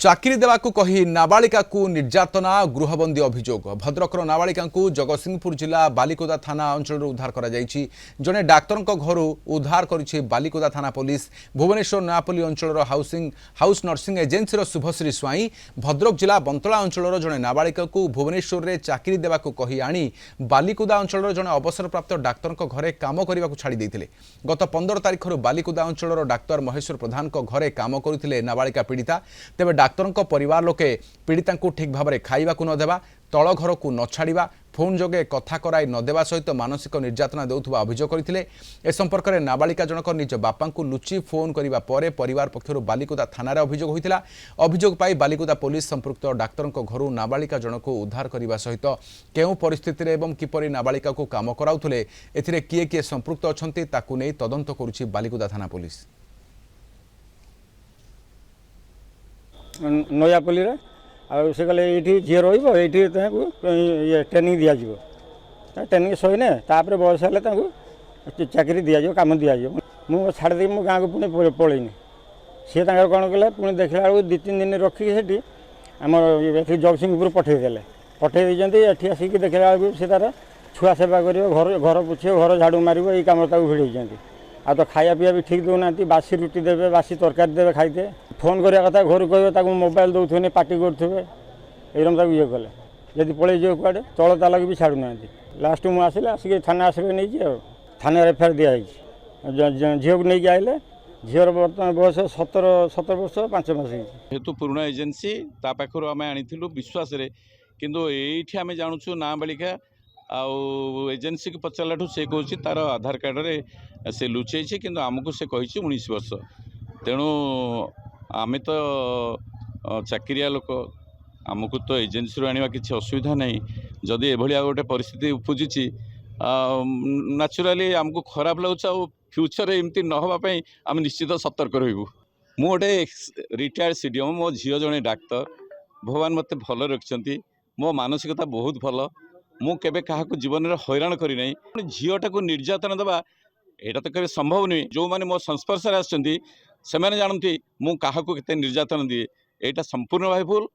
चाकरी देवाकू कही नाबालिका को निर्यातना गृहबंदी अभियोग भद्रकर नाबालिका को जगतसिंहपुर जिला बालिकोदा थाना अंचल उद्धार करा जायछि। जने डाक्तर घर उद्धार करिछि बालिकोदा थाना पुलिस। भुवनेश्वर नयापल्ली अंचल house nursing agency Subhashree Swain Bhadrak जिला बंतला अंचल जने नाबालिका को भुवनेश्वर में चाकरी देवाकू कही आनी बालिकोदा अंचल जने अवसरप्राप्त डाक्तर घरे काम करने को छाड़ी देथिले। गत 15 तारिख बालिकोदा अंचल डाक्तर महेश्वर प्रधान घरे काम करुथिले नाबालिका पीड़िता। तेबे डाक्तर परिवार लोके पीड़िता ठीक भाव में खाइबा न देवा, तल घर को न छाड़ा, फोन जोगे कथा कराई नदेवा सहित मानसिक निर्यातना देउथुबा अभियोग करथिले। ए संपर्क में नाबालिका जनक निज बापा को लुचि फोन करिबा परे परिवार पक्षर बालिकोदा थाना रे अभियोग होइतिला। अभियोग पाई बालिकोदा पुलिस संपृक्त डाक्तर घर नाबालिका जनक को उद्धार करने सहित केउ परिस्थिति रे एवं किपरि नाबालिका को काम कराउथुले एथिरे किए किए संपृक्त अछंती ताकू नै तदंत करुछि बालिकोदा थाना पुलिस। नयापल्ली से कहले ये झील रही ट्रेनिंग दिज्व ट्रेनिंग सहीने तापर बयस है चाकरी दिज्व कम दिज्व मुझे छाड़ी मो गाँव को पुणी पलैनी सी कौन कले पुणी देखला बेलू 2-3 दिन रखिकी आम जगतसिंहपुर पठे आसिक देखला बेलू सी तार छुआ सेवा कर घर पोछे घर झाड़ू मार ये कम भिड़ आ तो खाया पीया भी ठीक दौना बासी रुटी देवे बासी तरकारी देवे खाईदे फोन करा कथा घर कह मोबाइल दौथे पार्टी करेंगे एरम ये कले जदि पलि जाओ कड़े तल तालक भी छाड़ू ना लास्ट मुझे आसिले आसिक थाना आसवे नहीं थाना एफआईआर दिखाई झील को लेकिन आइले झीर बर्तमान बयस 17 वर्ष 5 मास जेहेतु पुराणा एजेन्सी ता पाखर आम आनीलु विश्वास किंतु ये आम जानूँ नाबालिका एजेन्सी को पचारू से कौच तार आधार कार्ड रे से लुचै कि आमको से कही 19 वर्ष तेणु आम तो चाकरिया लोक आमको तो एजेन्सी आने किसी असुविधा नहीं। जदि एभलिया गोटे परिस्थिति उपजुची नेचुराली आमको खराब लगुच फ्यूचर एमती न होगापी आम निश्चित सतर्क रही। मु गोटे रिटायर्ड सीडीएम मो झील जड़े डाक्तर भगवान मत भल रखिंट मो मानसिकता बहुत भल मु केबे काहाकू जीवन में हैरान करी नहीं झीलटा को निर्यातना देवा यहाँ तो कभी संभव नुहे। जो मैंने मो संस्पर्श आसती से जानती मु काहाकू केते निर्यातना दिए यहाँ संपूर्ण भाई भूल।